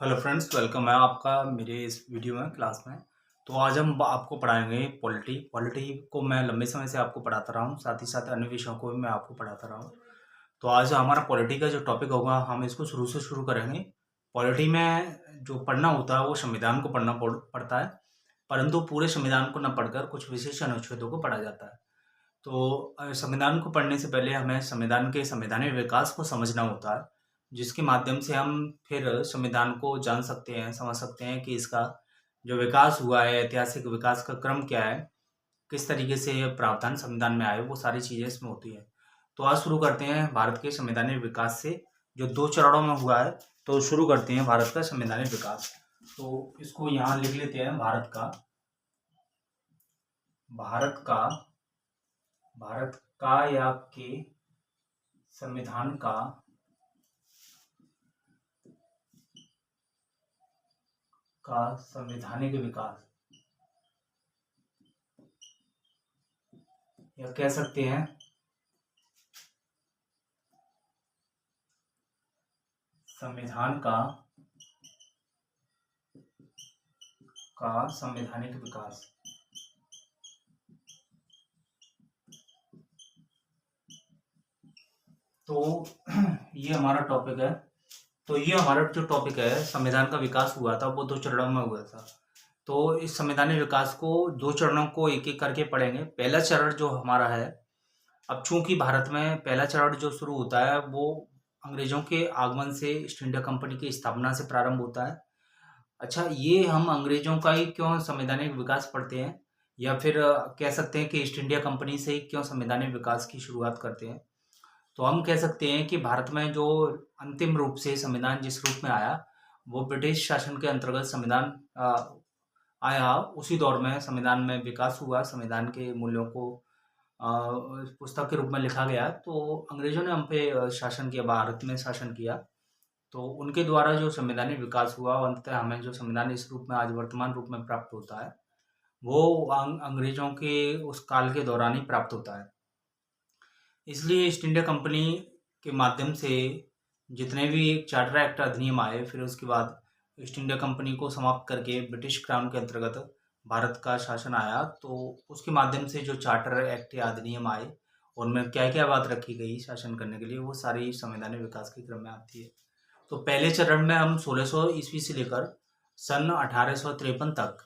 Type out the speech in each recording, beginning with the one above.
Hello friends, welcome है आपका मेरे इस वीडियो में क्लास में। तो आज हम आपको पढ़ाएंगे पॉलिटी। पॉलिटी को मैं लंबे समय से आपको पढ़ाता रहा हूँ, साथ ही साथ अन्य विषयों को भी मैं आपको पढ़ाता रहा हूँ। तो आज हमारा पॉलिटी का जो टॉपिक होगा हम इसको शुरू से शुरू करेंगे। पॉलिटी में जो पढ़ना होता है वो संविधान को पढ़ता है, परंतु पूरे संविधान को न पढ़कर कुछ विशेष अनुच्छेदों को पढ़ा जाता है। तो संविधान को पढ़ने से पहले हमें संविधान के संवैधानिक विकास को समझना होता है, जिसके माध्यम से हम फिर संविधान को जान सकते हैं, समझ सकते हैं कि इसका जो विकास हुआ है, ऐतिहासिक विकास का क्रम क्या है, किस तरीके से ये प्रावधान संविधान में आए, वो सारी चीज़ें इसमें होती है। तो आज शुरू करते हैं भारत के संवैधानिक विकास से, जो 2 चरणों में हुआ है। तो शुरू करते हैं भारत का संवैधानिक विकास। तो इसको यहाँ लिख लेते हैं भारत का भारत का या के संविधान का संवैधानिक विकास, या कह सकते हैं संविधान का संवैधानिक विकास। तो ये हमारा टॉपिक है। तो ये हमारा जो टॉपिक है, संविधान का विकास हुआ था, वो 2 चरणों में हुआ था। तो इस संवैधानिक विकास को 2 चरणों को एक-एक करके पढ़ेंगे। पहला चरण जो हमारा है, अब चूंकि भारत में पहला चरण जो शुरू होता है वो अंग्रेजों के आगमन से, ईस्ट इंडिया कंपनी की स्थापना से प्रारंभ होता है। अच्छा, ये हम अंग्रेजों का ही क्यों संवैधानिक विकास पढ़ते हैं, या फिर कह सकते हैं कि ईस्ट इंडिया कंपनी से ही क्यों संवैधानिक विकास की शुरुआत करते हैं। तो हम कह सकते हैं कि भारत में जो अंतिम रूप से संविधान जिस रूप में आया, वो ब्रिटिश शासन के अंतर्गत संविधान आया। उसी दौर में संविधान में विकास हुआ, संविधान के मूल्यों को पुस्तक के रूप में लिखा गया। तो अंग्रेजों ने हम पे शासन किया, भारत में शासन किया। तो उनके द्वारा जो संवैधानिक विकास हुआ, अंततः हमें जो संविधान इस रूप में आज वर्तमान रूप में प्राप्त होता है, वो अंग्रेजों के उस काल के दौरान ही प्राप्त होता है। इसलिए ईस्ट इंडिया कंपनी के माध्यम से जितने भी चार्टर एक्ट अधिनियम आए, फिर उसके बाद ईस्ट इंडिया कंपनी को समाप्त करके ब्रिटिश क्राउन के अंतर्गत भारत का शासन आया। तो उसके माध्यम से जो चार्टर एक्ट या अधिनियम आए, उनमें क्या क्या बात रखी गई शासन करने के लिए, वो सारी संवैधानिक विकास के क्रम में आती है। तो पहले चरण में हम 1600 ईस्वी से लेकर सन 1853 तक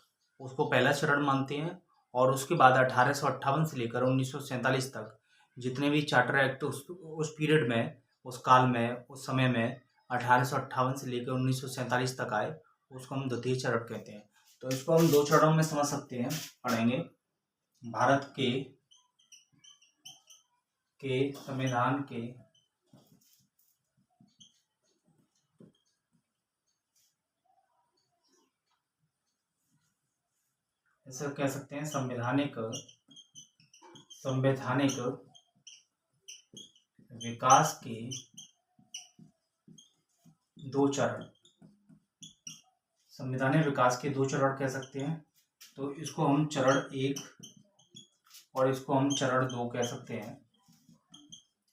उसको पहला चरण मानते हैं, और उसके बाद 1858 से लेकर 1947 तक जितने भी चार्टर एक्ट उस पीरियड में, उस काल में, उस समय में 1858 से लेकर 1947 तक आए, उसको हम द्वितीय चरण कहते हैं। तो इसको हम 2 चरणों में समझ सकते हैं, पढ़ेंगे। भारत के संविधान के ऐसा कह सकते हैं संवैधानिक विकास के 2 चरण, संवैधानिक विकास के 2 चरण कह सकते हैं। तो इसको हम चरण 1 और इसको हम चरण 2 कह सकते हैं।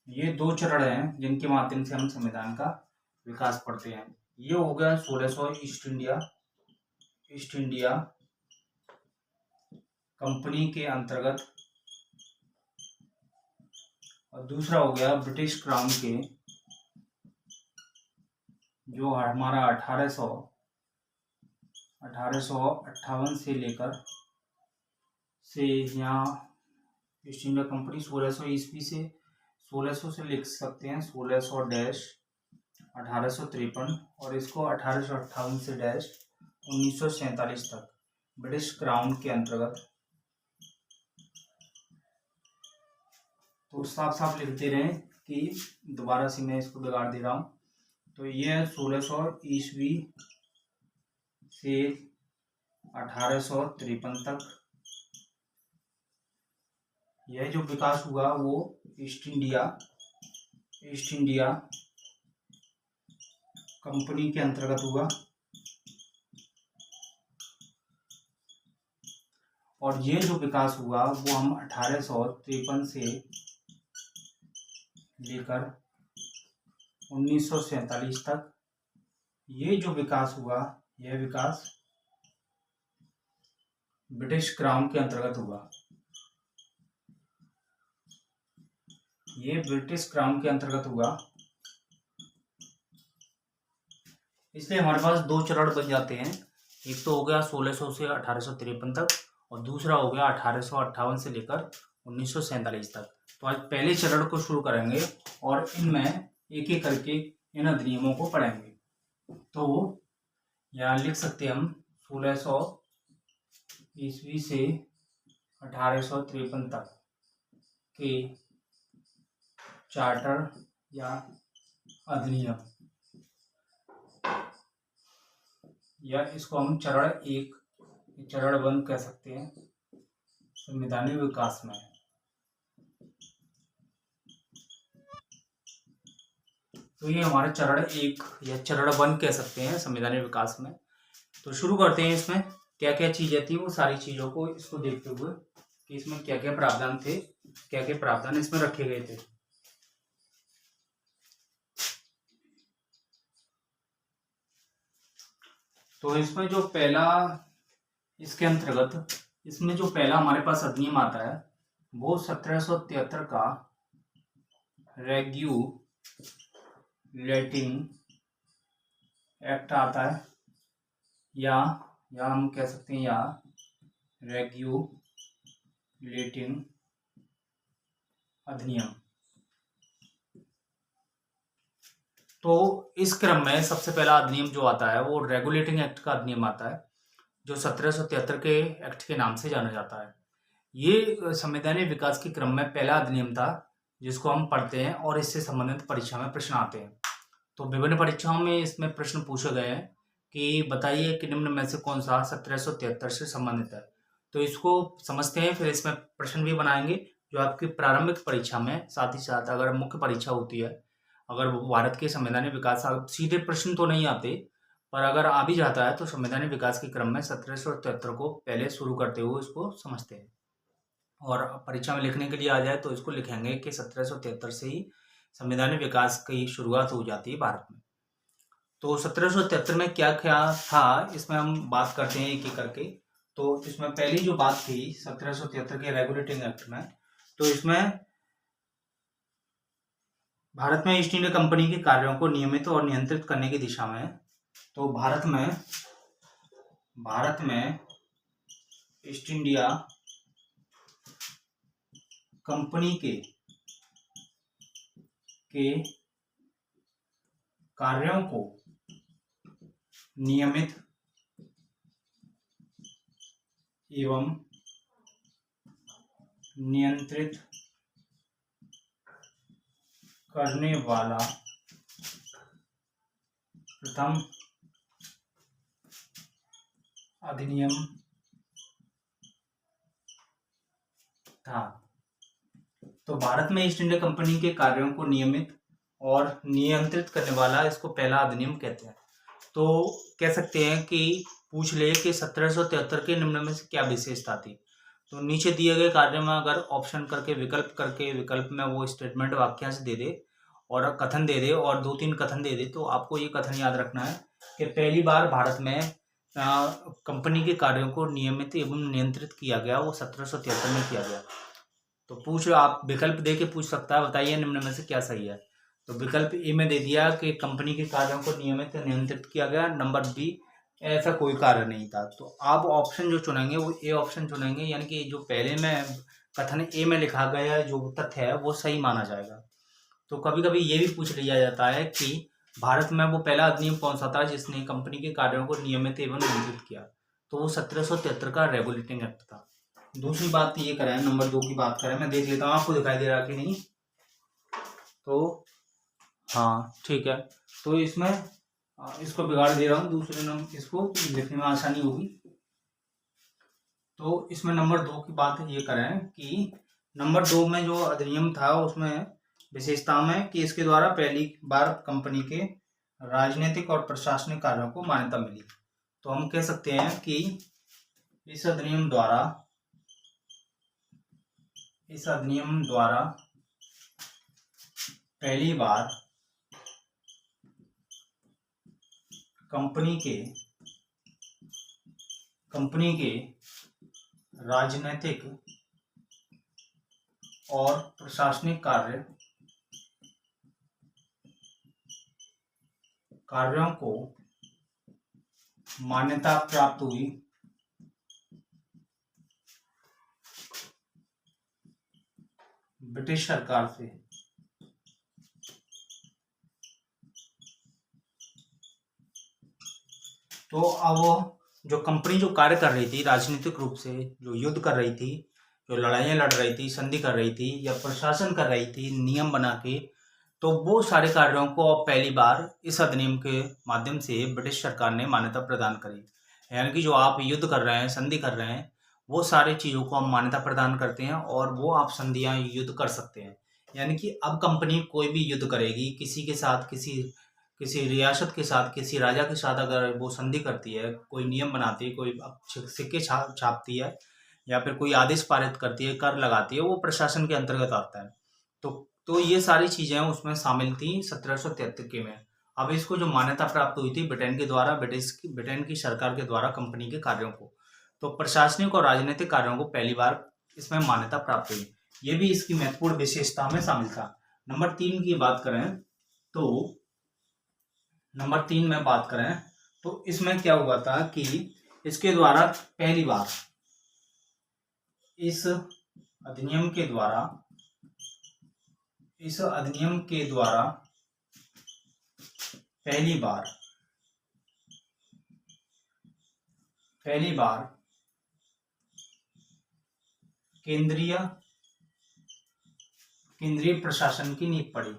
ये 2 चरण हैं जिनके माध्यम से हम संविधान का विकास पढ़ते हैं। ये हो गया 1600 ईस्ट इंडिया कंपनी के अंतर्गत, और दूसरा हो गया ब्रिटिश क्राउन के, जो हमारा 1858 से लेकर से यहाँ ईस्ट इंडिया कंपनी 1600 ईस्वी से, 1600 से लिख सकते हैं 1600 डैश 1853, और इसको 1858 से डैश 1947 तक ब्रिटिश क्राउन के अंतर्गत। तो साफ साफ लिखते रहे कि दोबारा से मैं इसको बिगाड़ दे रहा हूँ। तो ये 1600 ईस्वी से 1853 तक यह जो विकास हुआ वो ईस्ट इंडिया कंपनी के अंतर्गत हुआ, और ये जो विकास हुआ वो हम 1853 से लेकर 1947 तक ये जो विकास हुआ, यह विकास ब्रिटिश क्राउन के अंतर्गत हुआ। ये ब्रिटिश क्राउन के अंतर्गत हुआ, इसलिए हमारे पास दो चरण बन जाते हैं। एक तो हो गया 1600 से 1853 तक, और दूसरा हो गया 1858 से लेकर 1947 तक। तो आज पहले चरण को शुरू करेंगे और इनमें एक एक करके इन अधिनियमों को पढ़ेंगे। तो यहाँ लिख सकते हैं हम 1600 ईस्वी से 1853 तक के चार्टर या अधिनियम, या इसको हम चरण एक, चरण वन कह सकते हैं, संवैधानिक विकास में। तो ये हमारा चरण एक या चरण वन कह सकते हैं संवैधानिक विकास में। तो शुरू करते हैं। इसमें क्या क्या चीजें थी, वो सारी चीजों को इसको देखते हुए कि इसमें क्या क्या प्रावधान थे, क्या क्या प्रावधान इसमें रखे गए थे। तो इसमें जो पहला, इसके अंतर्गत इसमें जो पहला हमारे पास अधिनियम आता है वो 1773 का रेगुलेटिंग एक्ट आता है, या हम कह सकते हैं या रेगुलेटिंग अधिनियम। तो इस क्रम में सबसे पहला अधिनियम जो आता है वो रेगुलेटिंग एक्ट का अधिनियम आता है, जो 1773 के एक्ट के नाम से जाना जाता है। ये संवैधानिक विकास के क्रम में पहला अधिनियम था जिसको हम पढ़ते हैं और इससे संबंधित परीक्षा में प्रश्न आते हैं। तो विभिन्न परीक्षाओं में इसमें प्रश्न पूछे गए हैं कि बताइए कि निम्न में से कौन सा 1773 से संबंधित है। तो इसको समझते हैं, फिर इसमें प्रश्न भी बनाएंगे जो आपकी प्रारंभिक परीक्षा में, साथ ही साथ अगर मुख्य परीक्षा होती है, अगर भारत के संवैधानिक विकास, सीधे प्रश्न तो नहीं आते पर अगर आ भी जाता है तो संवैधानिक विकास के क्रम में 1773 को पहले शुरू करते हुए इसको समझते हैं, और परीक्षा में लिखने के लिए आ जाए तो इसको लिखेंगे कि 1773 से ही संवैधानिक विकास की शुरुआत हो जाती है भारत में। तो 1773 में क्या क्या था इसमें हम बात करते हैं एक एक करके। तो इसमें पहली जो बात थी 1773 के रेगुलेटिंग एक्ट में, तो इसमें भारत में ईस्ट इंडिया कंपनी के कार्यों को नियमित और नियंत्रित करने की दिशा में, तो भारत में ईस्ट इंडिया कंपनी के कार्यों को नियमित एवं नियंत्रित करने वाला प्रथम अधिनियम था। तो भारत में ईस्ट इंडिया कंपनी के कार्यों को नियमित और नियंत्रित करने वाला इसको पहला अधिनियम कहते हैं। तो कह सकते हैं कि पूछ ले कि 1773 के निम्न में से क्या विशेषता थी। तो नीचे दिए गए कार्य में अगर ऑप्शन करके विकल्प में वो स्टेटमेंट वाक्यांश दे दे और कथन दे दे और दो तीन कथन दे दे, तो आपको ये कथन याद रखना है कि पहली बार भारत में कंपनी के कार्यों को नियमित एवं नियंत्रित किया गया, वो 1773 में किया गया। तो आप विकल्प दे के पूछ सकता है, बताइए निम्न में से क्या सही है। तो विकल्प ए में दे दिया कि कंपनी के कार्यों को नियमित नियंत्रित किया गया। नंबर बी, ऐसा कोई कार्य नहीं था। तो आप ऑप्शन जो चुनेंगे वो ए ऑप्शन चुनेंगे, यानी कि जो पहले में कथन ए में लिखा गया जो तथ्य है वो सही माना जाएगा। तो कभी कभी ये भी पूछ लिया जाता है कि भारत में वो पहला अधिनियम कौन सा था जिसने कंपनी के कार्यों को नियमित एवं नियंत्रित किया, तो वो 1773 का रेगुलेटिंग एक्ट था। दूसरी बात ये करें, नंबर 2 की बात करें, मैं देख लेता हूँ आपको दिखाई दे रहा कि नहीं। तो हाँ ठीक है, तो इसमें इसको बिगाड़ दे रहा हूँ, दूसरे नंबर इसको लिखने में आसानी होगी। तो इसमें नंबर 2 की बात ये करें कि नंबर 2 में जो अधिनियम था उसमें विशेषता में कि इसके द्वारा पहली बार कंपनी के राजनीतिक और प्रशासनिक कार्यों को मान्यता मिली। तो हम कह सकते हैं कि इस अधिनियम द्वारा पहली बार कंपनी के राजनीतिक और प्रशासनिक कार्यों को मान्यता प्राप्त हुई ब्रिटिश सरकार से। तो अब जो कंपनी जो कार्य कर रही थी राजनीतिक रूप से, जो युद्ध कर रही थी, जो लड़ाइयाँ लड़ रही थी, संधि कर रही थी या प्रशासन कर रही थी नियम बना के, तो वो सारे कार्यों को अब पहली बार इस अधिनियम के माध्यम से ब्रिटिश सरकार ने मान्यता प्रदान करी। यानी कि जो आप युद्ध कर रहे हैं, संधि कर रहे हैं, वो सारी चीज़ों को हम मान्यता प्रदान करते हैं और वो आप संधियाँ युद्ध कर सकते हैं। यानी कि अब कंपनी कोई भी युद्ध करेगी किसी के साथ, किसी रियासत के साथ, किसी राजा के साथ, अगर वो संधि करती है, कोई नियम बनाती है, कोई सिक्के छापती है या फिर कोई आदेश पारित करती है, कर लगाती है, वो प्रशासन के अंतर्गत आता है। तो ये सारी चीजें उसमें शामिल थी 1773 के में। अब इसको जो मान्यता प्राप्त हुई थी ब्रिटेन के द्वारा, ब्रिटेन की सरकार के द्वारा कंपनी के कार्यों को, तो प्रशासनिक और राजनीतिक कार्यों को पहली बार इसमें मान्यता प्राप्त हुई। ये भी इसकी महत्वपूर्ण विशेषता में शामिल था। नंबर 3 की बात करें तो इसमें क्या हुआ था कि इसके द्वारा पहली बार, इस अधिनियम के द्वारा पहली बार केंद्रीय प्रशासन की नींव पड़ी।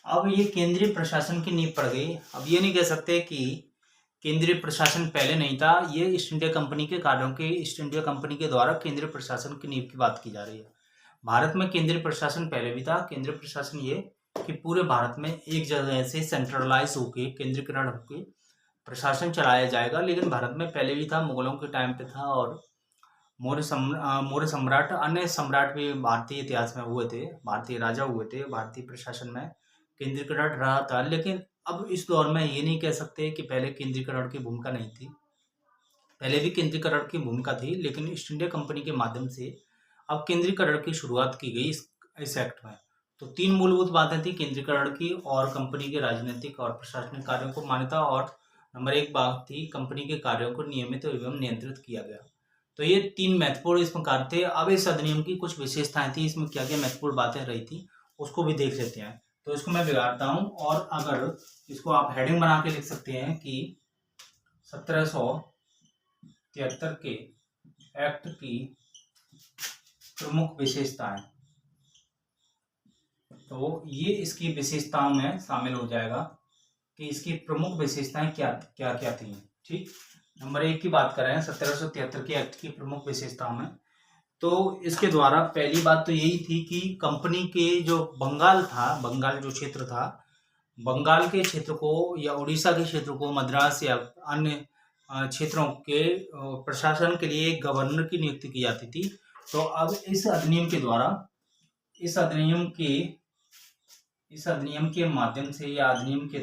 अब ये केंद्रीय प्रशासन की नींव पड़ गई। अब ये नहीं कह सकते कि केंद्रीय प्रशासन पहले नहीं था, ये ईस्ट इंडिया कंपनी के कार्यों के, ईस्ट इंडिया कंपनी के द्वारा केंद्रीय प्रशासन की नींव की बात की जा रही है। भारत में केंद्रीय प्रशासन पहले भी था। केंद्रीय प्रशासन ये कि पूरे भारत में एक जगह से सेंट्रलाइज होके, केंद्रीकरण होके प्रशासन चलाया जाएगा, लेकिन भारत में पहले भी था, मुगलों के टाइम पे था और मौर्य सम्राट, अन्य सम्राट भी भारतीय इतिहास में हुए थे, भारतीय राजा हुए थे, भारतीय प्रशासन में केंद्रीकरण रहा था। लेकिन अब इस दौर में ये नहीं कह सकते कि पहले केंद्रीकरण की भूमिका नहीं थी, पहले भी केंद्रीकरण की भूमिका थी, लेकिन ईस्ट इंडिया कंपनी के माध्यम से अब केंद्रीकरण की शुरुआत की गई इस एक्ट में। तो 3 मूलभूत बातें थी केंद्रीकरण की और कंपनी के राजनीतिक और प्रशासनिक कार्यों को मान्यता, और नंबर 1 बात थी कंपनी के कार्यों को नियमित एवं नियंत्रित किया गया। तो ये 3 महत्वपूर्ण इसमें कार्य थे। अब इस अधिनियम की कुछ विशेषताएं थी, इसमें क्या क्या महत्वपूर्ण बातें रही थी उसको भी देख लेते हैं। तो इसको मैं बिगाड़ता हूँ और अगर इसको आप हेडिंग बना के लिख सकते हैं कि 1773 के एक्ट की प्रमुख विशेषताएं, तो ये इसकी विशेषताओं में शामिल हो जाएगा कि इसकी प्रमुख विशेषताएं क्या क्या थी। ठीक, नंबर 1 की बात करें 1773 के एक्ट की प्रमुख विशेषताओं में, तो इसके द्वारा पहली बात तो यही थी कि कंपनी के जो बंगाल जो क्षेत्र था, बंगाल के क्षेत्र को या उड़ीसा के क्षेत्र को, मद्रास या अन्य क्षेत्रों के प्रशासन के लिए एक गवर्नर की नियुक्ति की जाती थी। तो अब इस अधिनियम के माध्यम से या अधिनियम के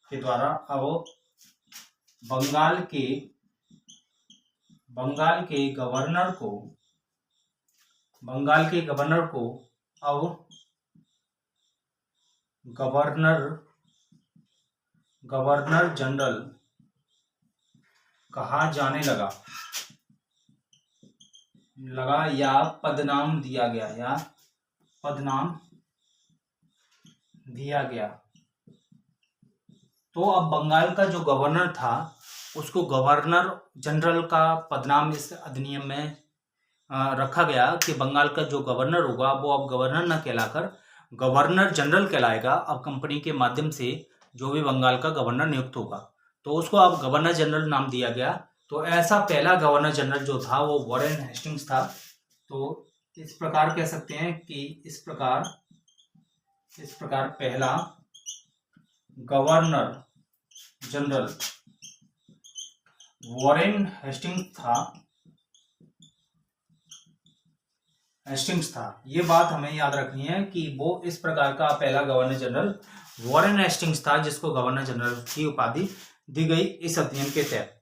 द्वारा अब बंगाल के गवर्नर को अब गवर्नर जनरल कहा जाने लगा या पदनाम दिया गया। तो अब बंगाल का जो गवर्नर था उसको गवर्नर जनरल का पदनाम इस अधिनियम में रखा गया कि बंगाल का जो गवर्नर होगा वो अब गवर्नर न कहलाकर गवर्नर जनरल कहलाएगा। अब कंपनी के माध्यम से जो भी बंगाल का गवर्नर नियुक्त होगा तो उसको अब गवर्नर जनरल नाम दिया गया। तो ऐसा पहला गवर्नर जनरल जो था वो वॉरेन हेस्टिंग्स था। तो इस प्रकार कह सकते हैं कि इस प्रकार पहला गवर्नर जनरल वॉरेन हेस्टिंग्स था। हेस्टिंग्स था। ये बात हमें याद रखनी है कि वो इस प्रकार का पहला गवर्नर जनरल वॉरेन हेस्टिंग्स था, जिसको गवर्नर जनरल की उपाधि दी गई इस अधिनियम के तहत।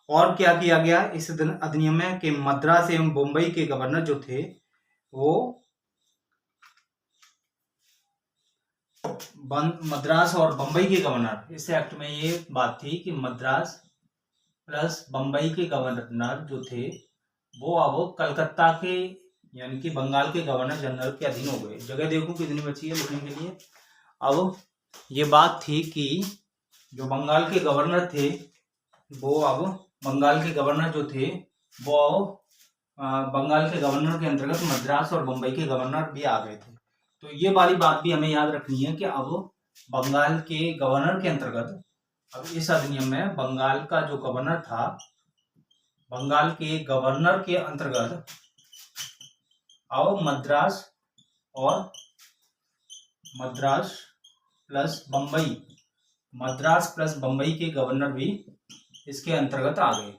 और क्या किया गया इस अधिनियम में कि मद्रास एवं मुंबई के गवर्नर जो थे वो मद्रास और बंबई के गवर्नर, इस एक्ट में ये बात थी कि मद्रास प्लस बंबई के गवर्नर जो थे वो अब कलकत्ता के यानी कि बंगाल के गवर्नर जनरल के अधीन हो गए। जगह देखो कितनी बची है लिखने के लिए। अब ये बात थी कि जो बंगाल के गवर्नर थे वो अब बंगाल के गवर्नर जो थे वो बंगाल के गवर्नर के अंतर्गत मद्रास और बंबई के गवर्नर भी आ गए थे। तो ये वाली बात भी हमें याद रखनी है कि अब बंगाल के गवर्नर के अंतर्गत अब इस अधिनियम में बंगाल का जो गवर्नर था, बंगाल के गवर्नर के अंतर्गत अब मद्रास प्लस बंबई के गवर्नर भी इसके अंतर्गत आ गए।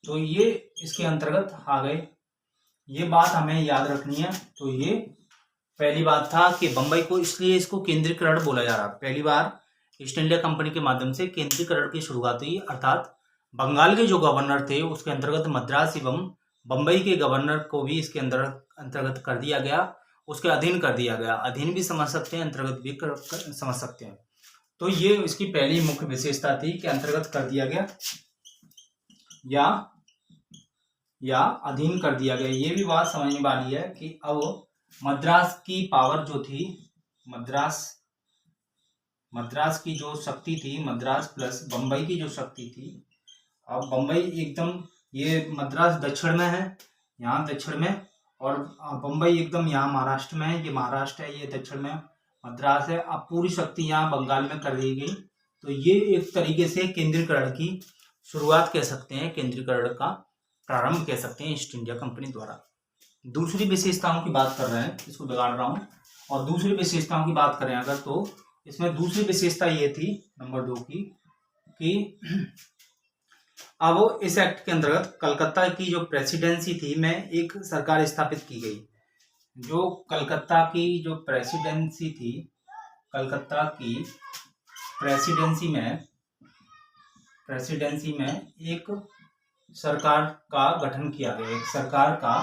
तो ये इसके अंतर्गत आ गए, ये बात हमें याद रखनी है। तो ये पहली बात था कि बंबई को इसलिए इसको केंद्रीकरण बोला जा रहा। पहली बार ईस्ट इंडिया कंपनी के माध्यम से केंद्रीकरण की शुरुआत हुई, अर्थात बंगाल के जो गवर्नर थे उसके अंतर्गत मद्रास एवं बंबई के गवर्नर को भी इसके अंतर्गत कर दिया गया, उसके अधीन कर दिया गया। अधीन भी समझ सकते हैं, अंतर्गत भी समझ सकते हैं। तो ये इसकी पहली मुख्य विशेषता थी कि अंतर्गत कर दिया गया या अधीन कर दिया गया। ये भी बात समझने वाली है कि अब मद्रास की पावर जो थी, मद्रास की जो शक्ति थी, मद्रास प्लस बंबई की जो शक्ति थी, अब बंबई एकदम, ये मद्रास दक्षिण में है, यहाँ दक्षिण में, और बंबई एकदम यहाँ महाराष्ट्र में है, ये महाराष्ट्र है, ये दक्षिण में मद्रास है। अब पूरी शक्ति यहाँ बंगाल में कर दी गई। तो ये एक तरीके से केंद्रीकरण की शुरुआत कह सकते हैं, केंद्रीकरण का प्रारंभ कह सकते हैं ईस्ट इंडिया कंपनी द्वारा। दूसरी विशेषताओं की बात कर रहे हैं, इसको बिगाड़ रहा हूँ, और दूसरी विशेषताओं की बात करें अगर, तो इसमें दूसरी विशेषता ये थी नंबर 2 की कि अब इस एक्ट के अंतर्गत कलकत्ता की जो प्रेसिडेंसी थी में एक सरकार स्थापित की गई। जो कलकत्ता की जो प्रेसिडेंसी थी, कलकत्ता की प्रेसिडेंसी में एक सरकार का गठन किया गया, एक सरकार का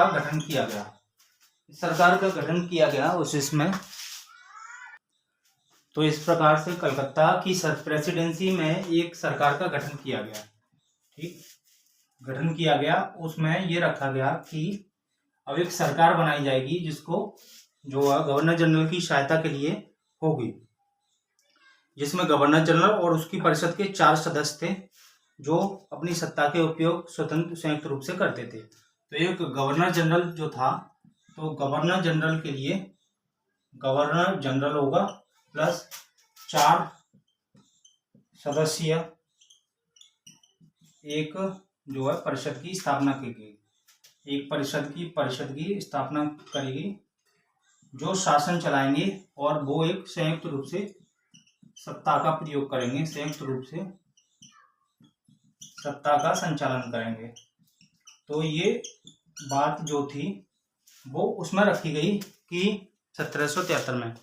गठन किया गया, सरकार का गठन किया गया उस इसमें। तो इस प्रकार से कलकत्ता की प्रेसिडेंसी में एक सरकार का गठन किया गया, ठीक, गठन किया गया। उसमें ये रखा गया कि अब एक सरकार बनाई जाएगी जिसको जो गवर्नर जनरल की सहायता के लिए होगी, जिसमें गवर्नर जनरल और उसकी परिषद के 4 सदस्य थे जो अपनी सत्ता के उपयोग स्वतंत्र संयुक्त रूप से करते थे। तो एक गवर्नर जनरल जो था, तो गवर्नर जनरल के लिए गवर्नर जनरल होगा प्लस 4 सदस्य एक जो है परिषद की स्थापना की गई, एक परिषद की स्थापना करेगी जो शासन चलाएंगे और वो एक संयुक्त रूप से सत्ता का प्रयोग करेंगे, संयुक्त रूप से सत्ता का संचालन करेंगे। तो ये बात जो थी वो उसमें रखी गई कि 1773 में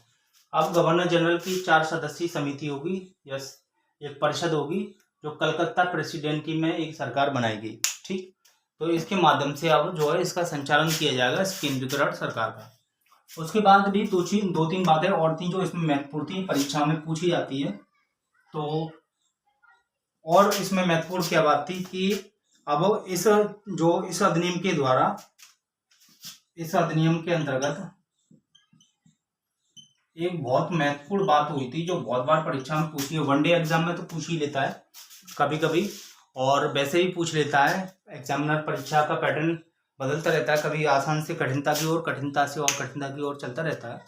अब गवर्नर जनरल की 4 सदस्यीय समिति होगी, यस, एक परिषद होगी जो कलकत्ता प्रेसिडेंसी में एक सरकार बनाएगी, ठीक। तो इसके माध्यम से अब जो है इसका संचालन किया जाएगा, इस केंद्रीकरण सरकार का। उसके बाद भी 2-3 बातें और थी जो इसमें महत्वपूर्ण थी, परीक्षा में पूछी जाती है। तो और इसमें महत्वपूर्ण क्या बात थी कि अब इस अधिनियम के द्वारा, इस अधिनियम के अंतर्गत एक बहुत महत्वपूर्ण बात हुई थी जो बहुत बार परीक्षा में पूछी है, वनडे एग्जाम में तो पूछ ही लेता है कभी कभी, और वैसे भी पूछ लेता है। एग्जामिनर परीक्षा का पैटर्न बदलता रहता है, कभी आसान से कठिनता की ओर, कठिनता से और कठिनता की ओर चलता रहता है।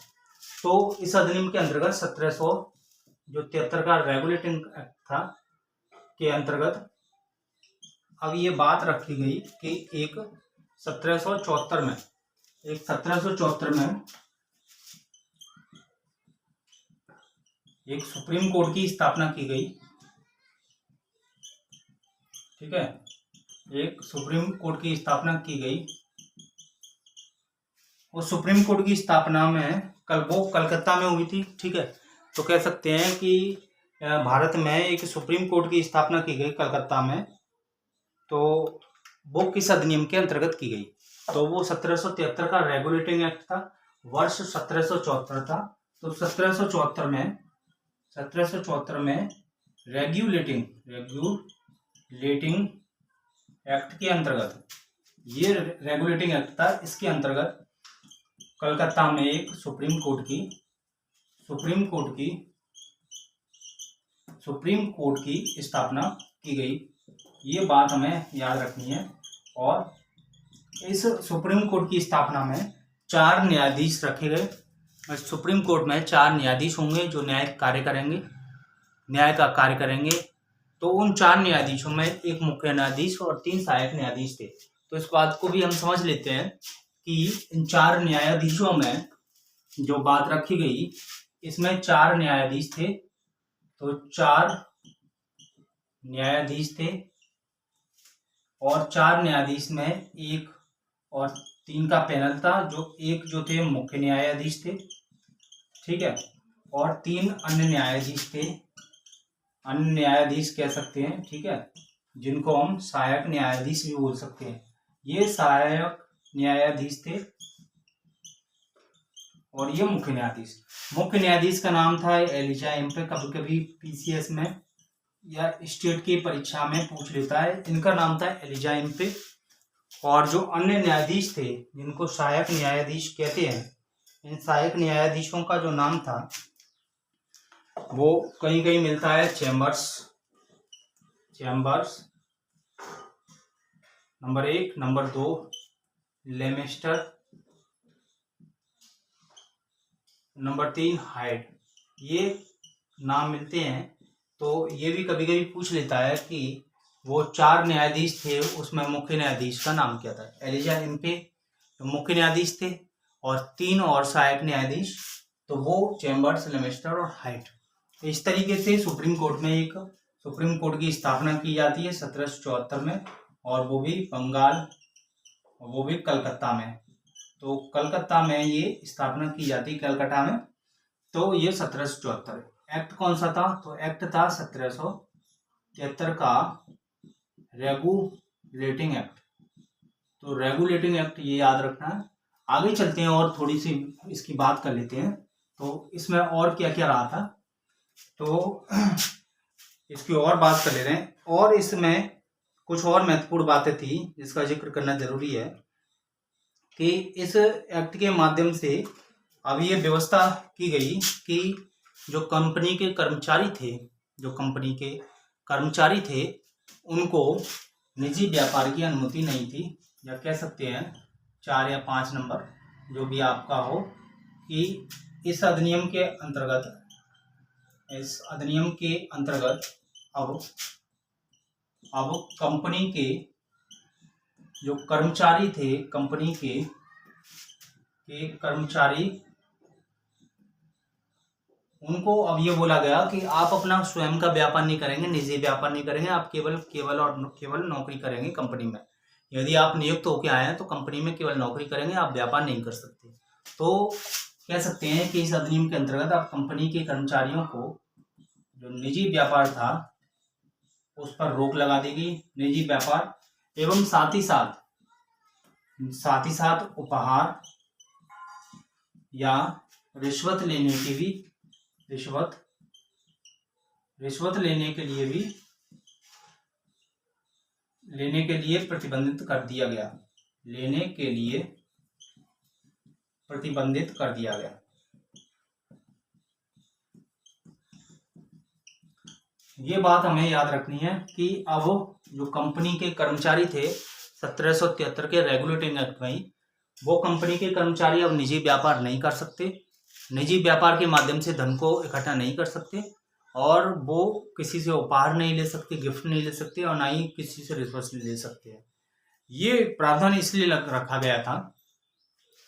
तो इस अधिनियम के अंतर्गत 1773 का रेगुलेटिंग एक्ट था के अंतर्गत अब ये बात रखी गई कि एक 1774 में एक सुप्रीम कोर्ट की स्थापना की गई, ठीक है, एक सुप्रीम कोर्ट की स्थापना की गई। उस सुप्रीम कोर्ट की स्थापना में वो कलकत्ता में हुई थी, ठीक है। तो कह सकते हैं कि भारत में एक सुप्रीम कोर्ट की स्थापना की गई कलकत्ता में। तो वो किस अधिनियम के अंतर्गत की गई? तो वो 1773 का रेगुलेटिंग एक्ट था, वर्ष 1774 था। तो 1774 में रेगुलेटिंग एक्ट के अंतर्गत, ये रेगुलेटिंग एक्ट था, इसके अंतर्गत कलकत्ता में एक सुप्रीम कोर्ट की स्थापना की गई। ये बात हमें याद रखनी है। और इस सुप्रीम कोर्ट की स्थापना में 4 न्यायाधीश रखे गए। सुप्रीम कोर्ट में 4 न्यायाधीश होंगे जो न्याय का कार्य करेंगे। तो उन 4 न्यायाधीशों में एक मुख्य न्यायाधीश और 3 सहायक न्यायाधीश थे। तो इस बात को भी हम समझ लेते हैं कि इन 4 न्यायाधीशों में जो बात रखी गई, इसमें 4 न्यायाधीश थे। तो 4 न्यायाधीश थे और 4 न्यायाधीश में 1 और 3 का पैनल था, जो थे मुख्य न्यायाधीश थे, ठीक है। और 3 अन्य न्यायाधीश थे, अन्य न्यायाधीश कह सकते हैं, ठीक है, जिनको हम सहायक न्यायाधीश भी बोल सकते हैं। ये सहायक न्यायाधीश थे और ये मुख्य न्यायाधीश का नाम था एलिजा एम्पे। कभी कभी पीसीएस में या स्टेट की परीक्षा में पूछ लेता है। इनका नाम था एलिजा एम्पे। और जो अन्य न्यायाधीश थे जिनको सहायक न्यायाधीश कहते हैं, इन सहायक न्यायाधीशों का जो नाम था वो कहीं कहीं मिलता है चैम्बर्स, नंबर 1, नंबर 2 लेमेस्टर, नंबर 3 हाइड। ये नाम मिलते हैं। तो ये भी कभी कभी पूछ लेता है कि वो 4 न्यायाधीश थे, उसमें मुख्य न्यायाधीश का नाम क्या था। एलिजा एम्पे तो मुख्य न्यायाधीश थे और 3 और सहायक न्यायाधीश, तो वो चैम्बर्स, लेमेस्टर और हाइड। तो इस तरीके से सुप्रीम कोर्ट की स्थापना की जाती है 1774 में, और वो भी कलकत्ता में। तो कलकत्ता में ये स्थापना की जाती है, कलकत्ता में। तो ये 1774 एक्ट कौन सा था? तो एक्ट था 1773 का रेगुलेटिंग एक्ट। तो रेगुलेटिंग एक्ट ये याद रखना है। आगे चलते हैं और थोड़ी सी इसकी बात कर लेते हैं। तो इसमें और क्या क्या रहा था, तो इसकी और बात कर ले रहे हैं। और इसमें कुछ और महत्वपूर्ण बातें थी जिसका जिक्र करना जरूरी है कि इस एक्ट के माध्यम से अब ये व्यवस्था की गई कि जो कंपनी के कर्मचारी थे उनको निजी व्यापार की अनुमति नहीं थी, या कह सकते हैं 4 या 5 नंबर जो भी आपका हो, कि इस अधिनियम के अंतर्गत अब कंपनी के जो कर्मचारी थे, कंपनी के कर्मचारी, उनको अब ये बोला गया कि आप अपना स्वयं का व्यापार नहीं करेंगे, निजी व्यापार नहीं करेंगे, आप केवल नौकरी करेंगे कंपनी में। यदि आप नियुक्त होकर आए हैं तो कंपनी में केवल नौकरी करेंगे, आप व्यापार नहीं कर सकते। तो कह सकते हैं कि इस अधिनियम के अंतर्गत आप कंपनी के कर्मचारियों को जो निजी व्यापार था उस पर रोक लगा देगी, निजी व्यापार, एवं साथ ही साथ उपहार या रिश्वत लेने के लिए प्रतिबंधित कर दिया गया। ये बात हमें याद रखनी है कि अब जो कंपनी के कर्मचारी थे 1773 के रेगुलेटिंग एक्ट में, वो कंपनी के कर्मचारी अब निजी व्यापार नहीं कर सकते, निजी व्यापार के माध्यम से धन को इकट्ठा नहीं कर सकते, और वो किसी से उपहार नहीं ले सकते, गिफ्ट नहीं ले सकते, और ना ही किसी से रिश्वत ले सकते हैं। ये प्रावधान इसलिए रखा गया था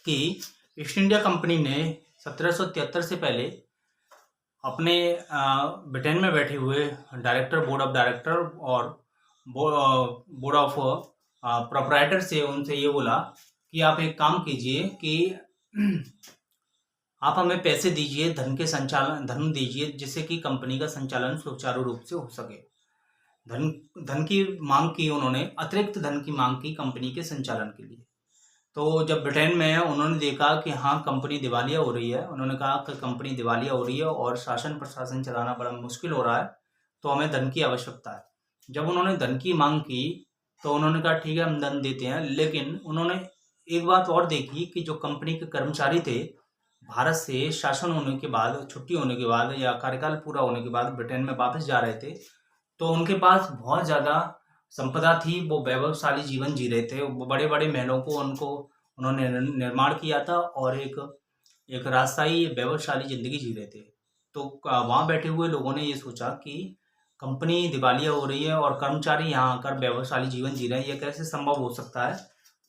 कि ईस्ट इंडिया कंपनी ने 1773 से पहले अपने ब्रिटेन में बैठे हुए बोर्ड ऑफ डायरेक्टर और बोर्ड ऑफ प्रोपराइटर से उनसे ये बोला कि आप एक काम कीजिए कि आप हमें पैसे दीजिए, धन दीजिए, जिससे कि कंपनी का संचालन सुचारू रूप से हो सके। धन धन की मांग की उन्होंने, अतिरिक्त धन की मांग की कंपनी के संचालन के लिए। तो जब ब्रिटेन में उन्होंने देखा कि हाँ, कंपनी दिवालिया हो रही है, उन्होंने कहा कि कंपनी दिवालिया हो रही है और शासन प्रशासन चलाना बड़ा मुश्किल हो रहा है, तो हमें धन की आवश्यकता है। जब उन्होंने धन की मांग की तो उन्होंने कहा ठीक है, हम धन देते हैं, लेकिन उन्होंने एक बात और देखी कि जो कंपनी के कर्मचारी थे, भारत से शासन होने के बाद, छुट्टी होने के बाद या कार्यकाल पूरा होने के बाद ब्रिटेन में वापस जा रहे थे, तो उनके पास बहुत ज़्यादा संपदा थी, वो वैभवशाली जीवन जी रहे थे, वो बड़े-बड़े महलों को उन्होंने निर्माण किया था और एक एक राजशाही वैभवशाली ज़िंदगी जी रहे थे। तो वहाँ बैठे हुए लोगों ने ये सोचा कि कंपनी दिवालिया हो रही है और कर्मचारी यहाँ आकर वैभवशाली जीवन जी रहे हैं, ये कैसे संभव हो सकता है?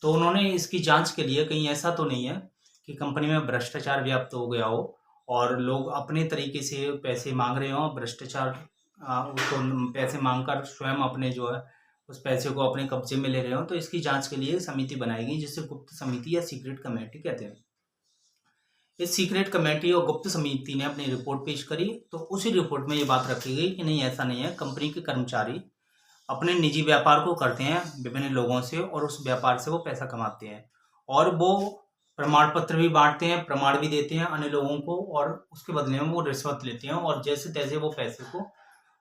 तो उन्होंने इसकी जाँच के लिए, कहीं ऐसा तो नहीं है कि कंपनी में भ्रष्टाचार व्याप्त हो गया हो और लोग अपने तरीके से पैसे माँग रहे हों, भ्रष्टाचार उसको पैसे मांगकर स्वयं अपने जो है उस पैसे को अपने कब्जे में ले रहे हो, तो इसकी जांच के लिए समिति बनाई गई, जिसे गुप्त समिति या सीक्रेट कमेटी कहते हैं। इस सीक्रेट कमेटी और गुप्त समिति ने अपनी रिपोर्ट पेश करी, तो उसी रिपोर्ट में ये बात रखी गई कि नहीं, ऐसा नहीं है, कंपनी के कर्मचारी अपने निजी व्यापार को करते हैं विभिन्न लोगों से और उस व्यापार से वो पैसा कमाते हैं और वो प्रमाण पत्र भी बांटते हैं, प्रमाण भी देते हैं अन्य लोगों को और उसके बदले में वो रिश्वत लेते हैं और जैसे तैसे वो पैसे को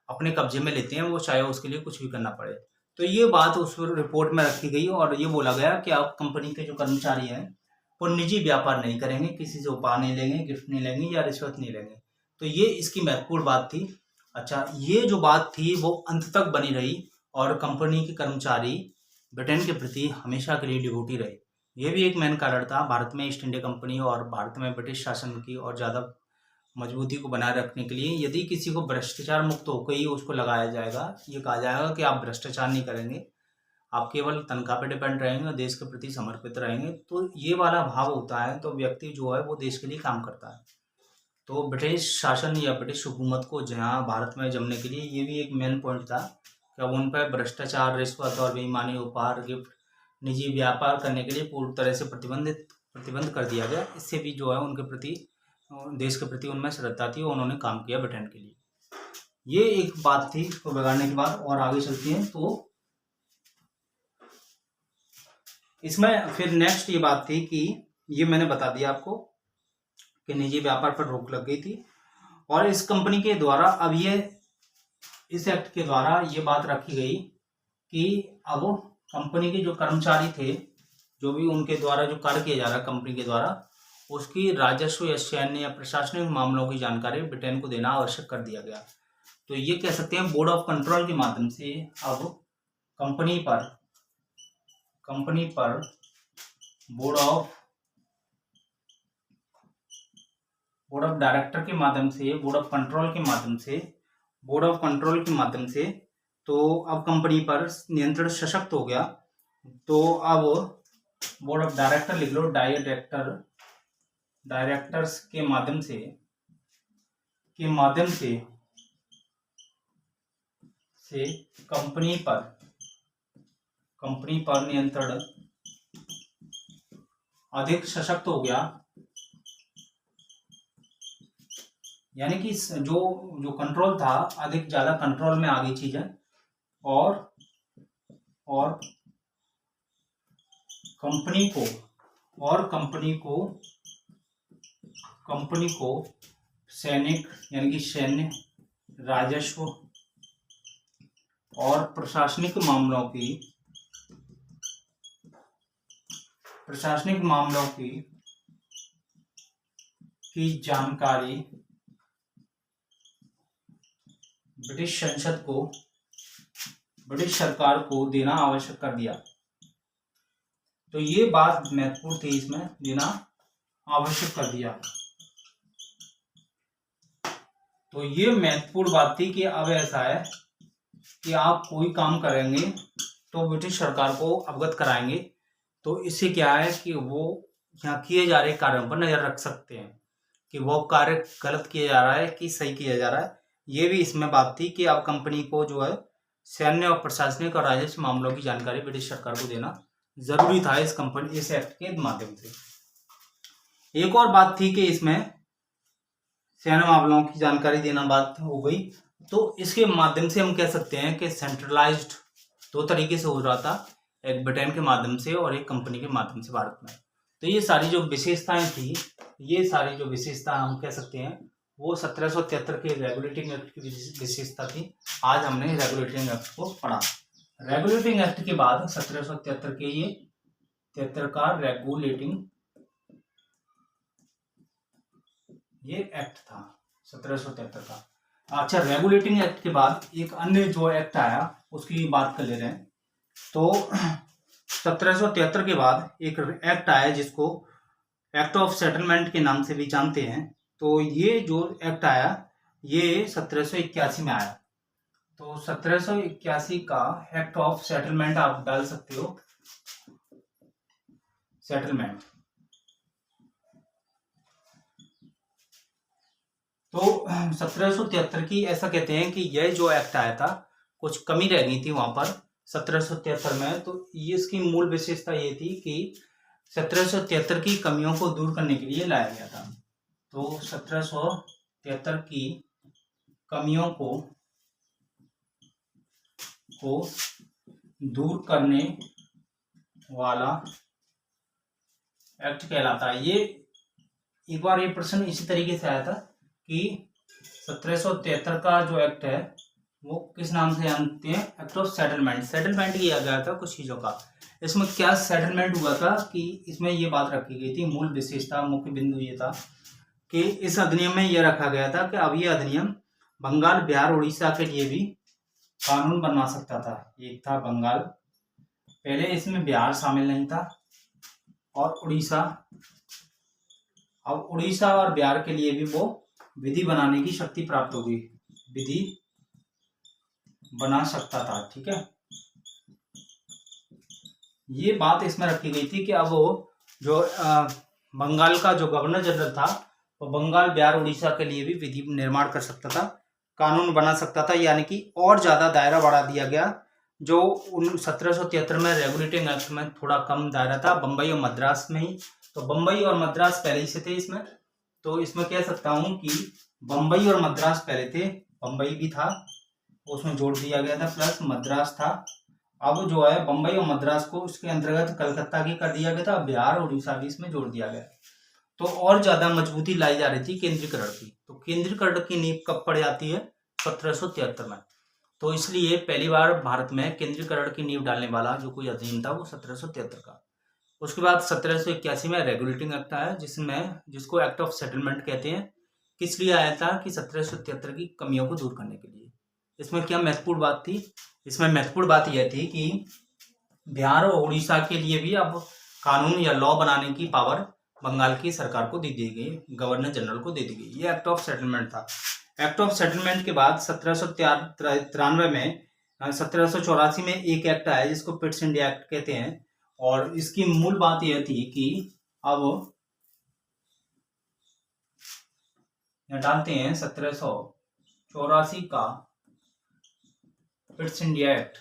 अपने कब्जे में लेते हैं, वो चाहे उसके लिए कुछ भी करना पड़े। तो ये बात उस रिपोर्ट में रखी गई और ये बोला गया कि आप कंपनी के जो कर्मचारी हैं वो निजी व्यापार नहीं करेंगे, किसी से उपहार नहीं लेंगे, गिफ्ट नहीं लेंगे या रिश्वत नहीं लेंगे। तो ये इसकी महत्वपूर्ण बात थी। अच्छा, ये जो बात थी वो अंत तक बनी रही और कंपनी के कर्मचारी ब्रिटेन के प्रति हमेशा के लिए डिवोटी रहे। ये भी एक मेन कारण था भारत में ईस्ट इंडिया कंपनी और भारत में ब्रिटिश शासन की और ज़्यादा मजबूती को बनाए रखने के लिए। यदि किसी को भ्रष्टाचार मुक्त होकर ही उसको लगाया जाएगा, ये कहा जाएगा कि आप भ्रष्टाचार नहीं करेंगे, आप केवल तनख्वाह पे डिपेंड रहेंगे और देश के प्रति समर्पित रहेंगे, तो ये वाला भाव होता है, तो व्यक्ति जो है वो देश के लिए काम करता है। तो ब्रिटिश शासन या ब्रिटिश हुकूमत को जहाँ भारत में जमने के लिए ये भी एक मेन पॉइंट था कि अब उन पर भ्रष्टाचार, रिश्वत और बेईमानी, उपहार, गिफ्ट, निजी व्यापार करने के लिए पूरी तरह से प्रतिबंध कर दिया गया। इससे भी जो है उनके प्रति, देश के प्रति उनमें श्रद्धा थी और उन्होंने काम किया ब्रिटेन के लिए। ये एक बात थी इसको बिगाड़ने के बाद। और आगे चलते हैं तो इसमें फिर नेक्स्ट ये बात थी कि ये मैंने बता दिया आपको कि निजी व्यापार पर रोक लग गई थी और इस कंपनी के द्वारा अब ये, इस एक्ट के द्वारा ये बात रखी गई कि अब कंपनी के जो कर्मचारी थे, जो भी उनके द्वारा जो कार्य किया जा रहा है कंपनी के द्वारा, उसकी राजस्व या सैन्य या प्रशासनिक मामलों की जानकारी ब्रिटेन को देना आवश्यक कर दिया गया। तो ये कह सकते हैं बोर्ड ऑफ कंट्रोल के माध्यम से अब कंपनी पर बोर्ड ऑफ डायरेक्टर के माध्यम से, बोर्ड ऑफ कंट्रोल के माध्यम से तो अब कंपनी पर नियंत्रण सशक्त हो गया। तो अब बोर्ड ऑफ डायरेक्टर लिख लो, डायरेक्टर्स के माध्यम से कंपनी पर नियंत्रण अधिक सशक्त हो गया। यानी कि जो कंट्रोल था, अधिक ज्यादा कंट्रोल में आ गई चीजें और कंपनी को सैनिक यानी कि सैन्य, राजस्व और प्रशासनिक मामलों की जानकारी ब्रिटिश सरकार को देना आवश्यक कर दिया। तो ये बात महत्वपूर्ण थी, इसमें देना आवश्यक कर दिया। तो ये महत्वपूर्ण बात थी कि अब ऐसा है कि आप कोई काम करेंगे तो ब्रिटिश सरकार को अवगत कराएंगे। तो इससे क्या है कि वो यहाँ किए जा रहे कार्यों पर नजर रख सकते हैं कि वो कार्य गलत किया जा रहा है कि सही किया जा रहा है। ये भी इसमें बात थी कि अब कंपनी को जो है सैन्य और प्रशासनिक और राजस्व मामलों की जानकारी ब्रिटिश सरकार को देना जरूरी था इस एक्ट के माध्यम से। एक और बात थी कि इसमें सैन्य मामलों की जानकारी देना बात हो गई, तो इसके माध्यम से हम कह सकते हैं कि सेंट्रलाइज्ड दो तरीके से हो रहा था, एक ब्रिटेन के माध्यम से और एक कंपनी के माध्यम से भारत में। तो ये सारी जो विशेषताएं थी, ये सारी जो विशेषता हम कह सकते हैं वो 1773 के रेगुलेटिंग एक्ट की विशेषता थी। आज हमने रेगुलेटिंग एक्ट को पढ़ा। रेगुलेटिंग एक्ट के बाद 1773 के ये 73 का रेगुलेटिंग ये एक्ट था 1773 का। अच्छा, रेगुलेटिंग एक्ट के बाद एक अन्य जो एक्ट आया उसकी बात कर ले रहे हैं। तो 1773 के बाद एक एक्ट आया जिसको एक्ट ऑफ सेटलमेंट के नाम से भी जानते हैं। तो ये जो एक्ट आया ये 1781 में आया। तो 1781 का एक्ट ऑफ सेटलमेंट आप डाल सकते हो, सेटलमेंट। तो 1773 की ऐसा कहते हैं कि यह जो एक्ट आया था कुछ कमी रह गई थी वहां पर 1773 में। तो ये इसकी मूल विशेषता ये थी कि 1773 की कमियों को दूर करने के लिए लाया गया था। तो 1773 की कमियों को दूर करने वाला एक्ट कहलाता है। ये एक बार ये प्रश्न इसी तरीके से आया था कि 1773 का जो एक्ट है वो किस नाम से जानते हैं? Act of settlement. सेटलमेंट किया गया था कुछ चीजों का। इसमें क्या सेटलमेंट हुआ था कि इसमें ये बात रखी गई थी, मूल विशेषता मुख्य बिंदु ये था कि इस अधिनियम में यह रखा गया था कि अब ये अधिनियम बंगाल, बिहार, उड़ीसा के लिए भी कानून बना सकता था। एक था बंगाल, पहले इसमें बिहार शामिल नहीं था, और उड़ीसा। अब उड़ीसा और बिहार के लिए भी वो विधि बनाने की शक्ति प्राप्त हो गई, विधि बना सकता था। ठीक है, ये बात इसमें रखी गई थी कि अब वो जो बंगाल का जो गवर्नर जनरल था वो बंगाल, बिहार, उड़ीसा के लिए भी विधि निर्माण कर सकता था, कानून बना सकता था। यानी कि और ज्यादा दायरा बढ़ा दिया गया। जो 1773 में रेगुलेटिंग एक्ट में थोड़ा कम दायरा था, बम्बई और मद्रास में ही। तो बम्बई और मद्रास पहले ही से थे इसमें। तो इसमें कह सकता हूं कि बम्बई और मद्रास पहले थे, बम्बई भी था उसमें जोड़ दिया गया था, प्लस मद्रास था। अब जो है बम्बई और मद्रास को उसके अंतर्गत कलकत्ता की कर दिया गया था, बिहार और उड़ीसा भी इसमें जोड़ दिया गया। तो और ज्यादा मजबूती लाई जा रही थी केंद्रीकरण की। तो केंद्रीकरण की नींव कब पड़ जाती है? 1773 में। तो इसलिए पहली बार भारत में केंद्रीकरण की नींव डालने वाला जो कोई अधिनियम था वो 1773 का। उसके बाद 1781 में रेगुलेटिंग एक्ट आया जिसको एक्ट ऑफ सेटलमेंट कहते हैं। किस लिए आया था? कि 1773 की कमियों को दूर करने के लिए। इसमें क्या महत्वपूर्ण बात थी? इसमें महत्वपूर्ण बात यह थी कि बिहार और उड़ीसा के लिए भी अब कानून या लॉ बनाने की पावर बंगाल की सरकार को दे दी गई, गवर्नर जनरल को दे दी गई। ये एक्ट ऑफ सेटलमेंट था। एक्ट ऑफ सेटलमेंट के बाद 1793 में 1784 में एक एक्ट आया जिसको पिट्स इंडिया एक्ट कहते हैं। और इसकी मूल बात यह थी कि अब डालते हैं 1784 का पिट्स इंडिया एक्ट।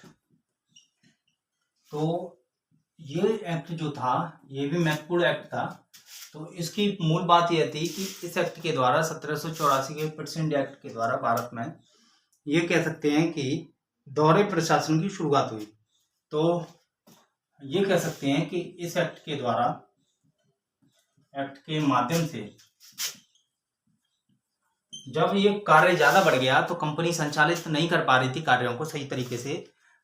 तो ये एक्ट जो था ये भी महत्वपूर्ण एक्ट था। तो इसकी मूल बात यह थी कि इस एक्ट के द्वारा 1784 के पिट्स इंडिया एक्ट के द्वारा भारत में ये कह सकते हैं कि दोहरे प्रशासन की शुरुआत हुई। तो ये कह सकते हैं कि इस एक्ट के द्वारा, एक्ट के माध्यम से जब ये कार्य ज्यादा बढ़ गया तो कंपनी संचालित नहीं कर पा रही थी कार्यों को सही तरीके से,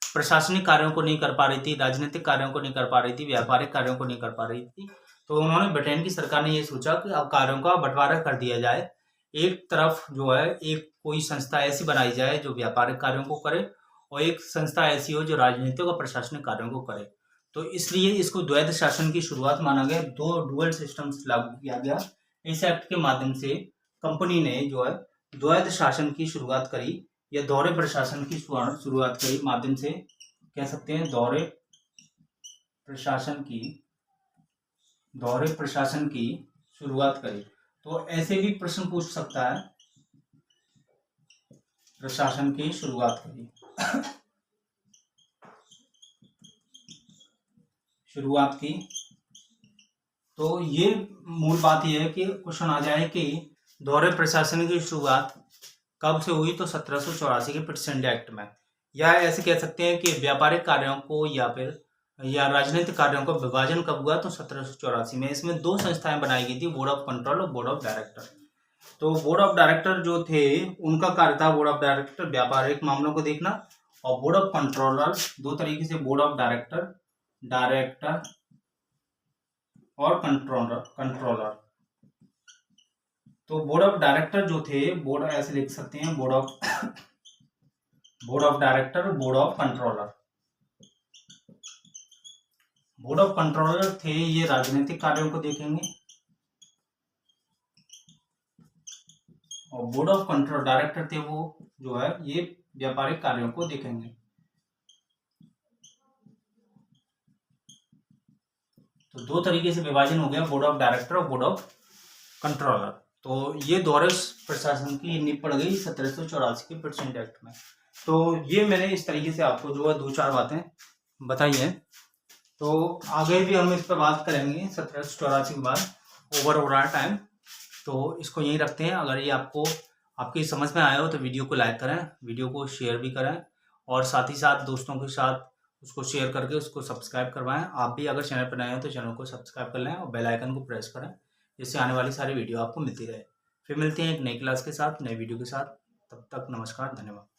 प्रशासनिक कार्यों को नहीं कर पा रही थी, राजनीतिक कार्यों को नहीं कर पा रही थी, व्यापारिक कार्यों को नहीं कर पा रही थी। तो उन्होंने, ब्रिटेन की सरकार ने ये सोचा कि अब कार्यों का बंटवारा कर दिया जाए। एक तरफ जो है एक कोई संस्था ऐसी बनाई जाए जो व्यापारिक कार्यों को करे, और एक संस्था ऐसी हो जो राजनीतिक और प्रशासनिक कार्यों को करे। तो इसलिए इसको द्वैध शासन की शुरुआत माना गया, दो डुअल सिस्टम्स लागू किया गया। इस एक्ट के माध्यम से कंपनी ने जो है द्वैध शासन की शुरुआत करी या दोहरे प्रशासन की शुरुआत करी, माध्यम से कह सकते हैं दोहरे प्रशासन की शुरुआत करी। तो ऐसे भी प्रश्न पूछ सकता है, प्रशासन की शुरुआत करी। शुरुआत की। तो ये मूल बात यह है कि क्वेश्चन आ जाए कि दोहरे प्रशासन की शुरुआत कब से हुई, तो 1784 के पिटसैंडे एक्ट में। या ऐसे कह सकते हैं कि व्यापारिक कार्यों को या राजनीतिक कार्यों का विभाजन कब हुआ, तो 1784 में। इसमें दो संस्थाएं बनाई गई थी, बोर्ड ऑफ कंट्रोल और बोर्ड ऑफ डायरेक्टर। तो बोर्ड ऑफ डायरेक्टर जो थे उनका कार्य था, बोर्ड ऑफ डायरेक्टर व्यापारिक मामलों को देखना, और बोर्ड ऑफ कंट्रोलर दो तरीके से, बोर्ड ऑफ डायरेक्टर और कंट्रोलर। तो बोर्ड ऑफ डायरेक्टर जो थे, बोर्ड ऐसे लिख सकते हैं, board of director, board of controller. Board of controller थे, ये राजनीतिक कार्यों को देखेंगे, और बोर्ड ऑफ कंट्रोल डायरेक्टर थे वो जो है ये व्यापारिक कार्यों को देखेंगे। तो दो तरीके से विभाजन हो गया, बोर्ड ऑफ डायरेक्टर और बोर्ड ऑफ कंट्रोलर। तो ये दोहरे प्रशासन की नींव पड़ गई 1784 के पिटसैंडे एक्ट में। तो ये मैंने इस तरीके से आपको जो है दो चार बातें बताई हैं। तो आगे भी हम इस पर बात करेंगे 1784 के बाद, ओवर हो रहा है टाइम, तो इसको यहीं रखते हैं। अगर ये आपकी समझ में आया हो तो वीडियो को लाइक करें, वीडियो को शेयर भी करें, और साथ ही साथ दोस्तों के साथ उसको शेयर करके उसको सब्सक्राइब करवाएं। आप भी अगर चैनल पर नए हो तो चैनल को सब्सक्राइब कर लें और बेल आइकन को प्रेस करें, जिससे आने वाली सारी वीडियो आपको मिलती रहे। फिर मिलते हैं एक नई क्लास के साथ, नए वीडियो के साथ। तब तक नमस्कार, धन्यवाद।